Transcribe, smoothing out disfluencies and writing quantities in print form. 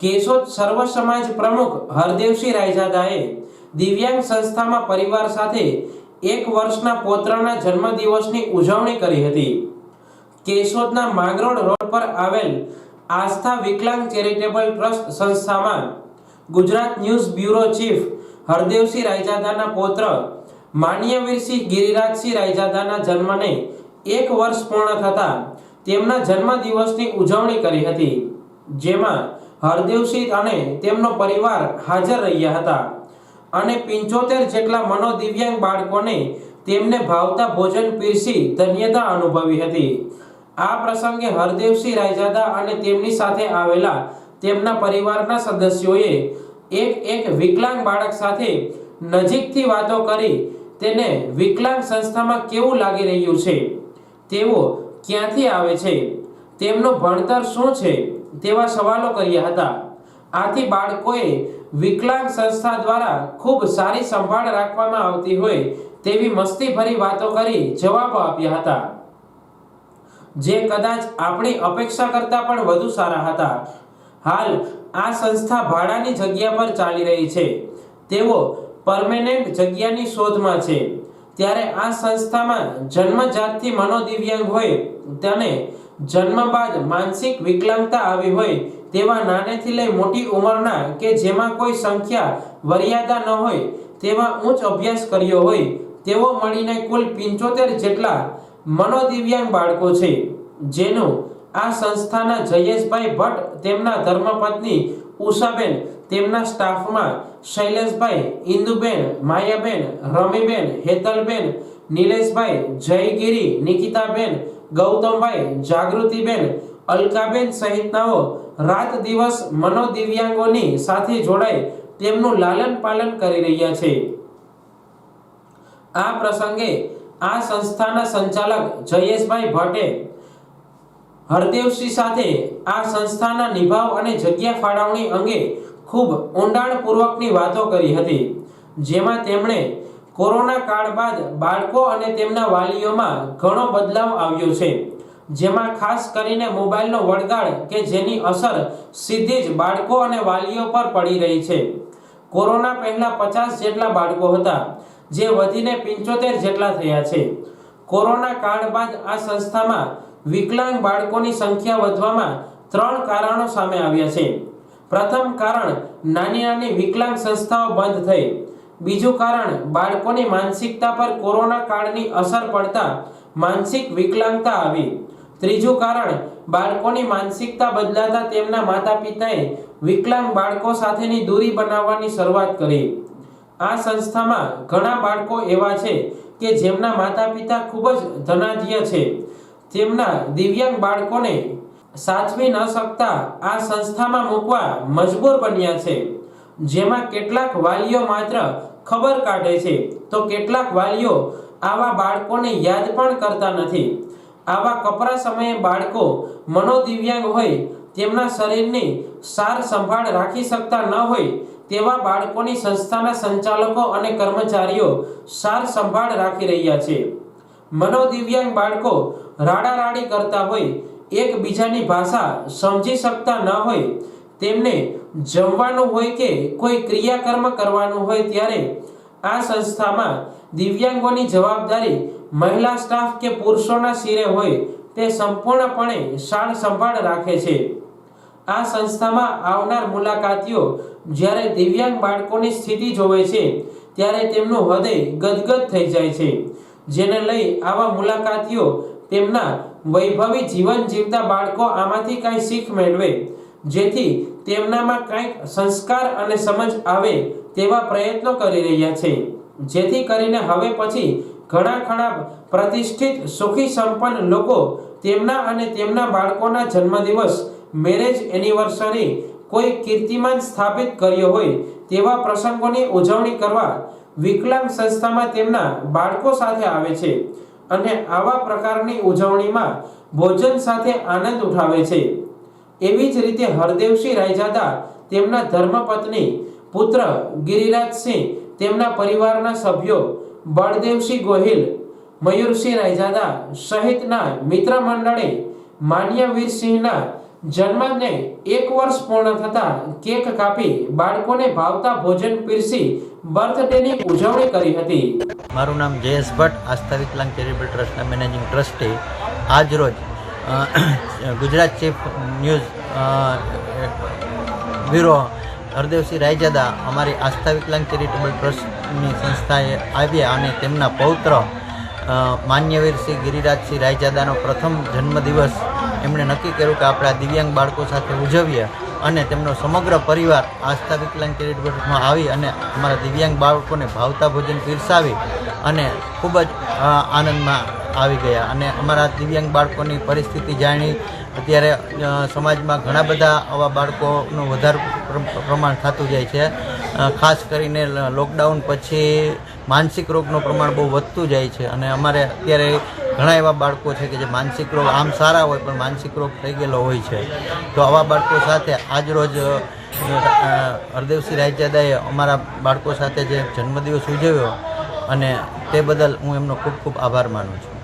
કેશોદ સર્વ સમાજ પ્રમુખ હરદેવસિંહ રાયજાદાએ દિવ્યાંગ સંસ્થામાં પરિવાર સાથે 1 વર્ષના પૌત્રના જન્મદિવસની ઉજવણી કરી હતી। કેશોદના માંગરોળ રોડ પર આવેલ આસ્થા વિકલાંગ ચેરિટેબલ ટ્રસ્ટ સંસ્થામાં Gujarat news bureau chief Hardevsinh રાયજાદાના પૌત્ર માન્યવીરસિંહ ગિરિરાજસિંહ રાયજાદાના જન્મને 1 વર્ષ પૂર્ણ થતા તેમના જન્મદિવસની ઉજવણી કરી હતી, જેમાં હરદેવસિંહ અને તેમનો પરિવાર હાજર રહ્યા હતા અને 75 જેટલા મનોદિવ્યાંગ બાળકોને તેમને ભાવતા ભોજન પીરસી ધન્યતા અનુભવી હતી। આ પ્રસંગે હરદેવસિંહ રાયજાદા અને તેમની સાથે આવેલા તેમના પરિવારના સદસ્યોએ એક વિકલાંગ બાળક સાથે નજીકથી વાતો કરી તેને વિકલાંગ સંસ્થામાં કેવું લાગી રહ્યું છે, તેઓ ક્યાંથી આવે છે, તેમનું ભણતર શું છે તેવા સવાલો કર્યા હતા। આથી બાળકોએ વિકલાંગ સંસ્થા દ્વારા ખૂબ સારી સંભાળ રાખવામાં આવતી હોય તેવી મસ્તીભરી વાતો કરી જવાબો આપ્યા હતા, જે કદાચ આપણી અપેક્ષા કરતાં પણ વધુ સારા હતા। હાલ આ સંસ્થા ભાડાની જગ્યા પર ચાલી રહી છે, તેઓ પરમેનન્ટ જગ્યાની શોધમાં છે। ત્યારે આ સંસ્થામાં જન્મજાતથી મનોદિવ્યાંગ હોય તેને જન્મ બાદ માનસિક વિકલાંગતા આવી હોય તેવા નાનેથી લઈ મોટી ઉંમરના કે જેમાં કોઈ સંખ્યા મર્યાદા ન હોય તેવા ઉચ્ચ અભ્યાસ કર્યો હોય તેઓ મળીને કુલ 75 જેટલા મનોદિવ્યાંગ બાળકો છે, જેનું આ સંસ્થાના જયેશભાઈ ભટ્ટ, તેમના ધર્મપત્ની ઉષાબેન, તેમના સ્ટાફમાં શૈલેષભાઈ, ઇન્દુબેન, માયાબેન, રમીબેન, હેતલબેન, નિલેશભાઈ, જયગીરી, નિકિતાબેન, ગૌતમભાઈ, જાગૃતિબેન, અલકાબેન સહિતનાઓ રાત દિવસ મનોદિવ્યાંગોની સાથે જોડાઈ તેમનું લાલન પાલન કરી રહ્યા છે। આ પ્રસંગે આ સંસ્થાના સંચાલક જયેશભાઈ ભટ્ટે હરદેવસિંહ સાથે આ સંસ્થાના નિભાવ અને જગ્યા ફાળવણી અંગે ખૂબ ઊંડાણપૂર્વકની વાતો કરી હતી, જેમાં તેમણે કોરોના કાળ બાદ બાળકો અને તેમના વાલીઓમાં ઘણો બદલાવ આવ્યો છે, જેમાં ખાસ કરીને મોબાઈલનો વળગાડ કે જેની અસર સીધી જ બાળકો અને વાલીઓ પર પડી રહી છે। કોરોના પહેલા 50 જેટલા બાળકો હતા, જે વધીને 75 જેટલા થયા છે। કોરોના કાળ બાદ આ સંસ્થામાં વિકલાંગ બાળકોની સંખ્યા વધવામાં 3 કારણો સામે આવ્યા છે। પ્રથમ કારણ, નાની વિકલાંગ સંસ્થાઓ બંધ થઈ। બીજું કારણ, બાળકોની માનસિકતા પર કોરોના કાળની અસર પડતા માનસિક વિકલાંગતા આવી। ત્રીજું કારણ, બાળકોની માનસિકતા બદલાતા તેમના માતા-પિતાએ વિકલાંગ બાળકો સાથેની દૂરી બનાવવાની શરૂઆત કરી। આ સંસ્થામાં ઘણા બાળકો એવા છે કે જેમના માતા-પિતા ખૂબ જ ધનાઢ્ય છે, તેમના દિવ્યાંગ બાળકોને સાચવી ન શકતા આ સંસ્થામાં મૂકવા મજબૂર બન્યા છે, જેમાં કેટલાક વાલીઓ માત્ર ખબર કાઢે છે તો કેટલાક વાલીઓ આવા બાળકોને યાદ પણ કરતા નથી। આવા કપરા સમયે બાળકો મનોદિવ્યાંગ હોય, તેમના શરીરની સાર સંભાળ રાખી શકતા ન હોય તેવા બાળકોની સંસ્થાના સંચાલકો અને કર્મચારીઓ સાર સંભાળ રાખી રહ્યા છે। મનોદિવ્યાંગ બાળકો રાડારાડી કરતા હોય, એકબીજાની ભાષા સમજી શકતા ન હોય, તેમને જમવાનું હોય કે કોઈ ક્રિયાકર્મ કરવાનું હોય ત્યારે આ સંસ્થામાં દિવ્યાંગોની જવાબદારી મહિલા સ્ટાફ કે પુરુષોના શિરે હોય તે સંપૂર્ણપણે સાર સંભાળ રાખે છે। આ સંસ્થામાં આવનાર મુલાકાતીઓ જ્યારે દિવ્યાંગ બાળકોની સ્થિતિ જોવે છે ત્યારે તેમનું હૃદય ગદગદ થઈ જાય છે, જેને લઈ આવા મુલાકાતીઓ તેમના વૈભવી જીવન જીવતા બાળકો આમાંથી કંઈ શીખ મેળવે, જેથી તેમનામાં કંઈક સંસ્કાર અને સમજ આવે તેવા પ્રયત્નો કરી રહ્યા છે, જેથી કરીને હવે પછી ઘણા પ્રતિષ્ઠિત સુખી સંપન્ન લોકો તેમના અને તેમના બાળકોના જન્મદિવસ, મેરેજ એનિવર્સરી, કોઈ કીર્તિમાન સ્થાપિત કર્યો હોય તેવા પ્રસંગોની ઉજવણી કરવા વિકલાંગ સંસ્થામાં તેમના બાળકો સાથે આવે છે અને આવા પ્રકારની ઉજવણીમાં ભોજન સાથે આનંદ ઉઠાવે છે। એવી જ રીતે હરદેવસિંહ રાયજાદા, તેમના ધર્મપત્ની, પુત્ર ગિરિરાજસિંહ, તેમના પરિવારના સભ્યો બળદેવસિંહ ગોહિલ, મયુરસિંહ રાયજાદા સહિતના મિત્ર મંડળે માન્યવીરસિંહના જન્મને 1 વર્ષ પૂર્ણ થતાં કેક કાપી બાળકોને ભાવતા ભોજન પીરસી બર્થડેની ઉજવણી કરી હતી. મારું નામ જયેશ ભટ્ટ, આસ્થા વિકલાંગ ચેરિટેબલ ટ્રસ્ટના મેનેજિંગ ટ્રસ્ટી. આજ રોજ Gujarat chief news bureau Hardevsinh Raizada અમારી આસ્થા વિકલાંગ ચેરિટેબલ ટ્રસ્ટની સંસ્થાએ આવ્યા અને તેમના પૌત્ર માન્યવીર શ્રી ગિરિરાજસિંહ રાયજાદાનો પ્રથમ જન્મદિવસ એમણે નક્કી કર્યું કે આપણે આ દિવ્યાંગ બાળકો સાથે ઉજવીએ અને તેમનો સમગ્ર પરિવાર આસ્થા વિકલાંગ ચેરિટેબલ ટ્રસ્ટમાં આવી અને અમારા દિવ્યાંગ બાળકોને ભાવતા ભોજન પીરસાવી અને ખૂબ જ આનંદમાં આવી ગયા. અને અમારા દિવ્યાંગ બાળકોની પરિસ્થિતિ જાણી અત્યારે સમાજમાં ઘણા બધા આવા બાળકોનું વધારે પ્રમાણ થતું જાય છે. ખાસ કરીને લોકડાઉન પછી માનસિક રોગનું પ્રમાણ બહુ વધતું જાય છે અને અમારે અત્યારે ઘણા એવા બાળકો છે કે જે માનસિક રોગ આમ સારા હોય પણ માનસિક રોગ થઈ ગયેલો હોય છે. તો આવા બાળકો સાથે આજરોજ હરદેવસિંહ રાયજાદાએ અમારા બાળકો સાથે જે જન્મદિવસ ઉજવ્યો અને તે બદલ હું એમનો ખૂબ ખૂબ આભાર માનું છું.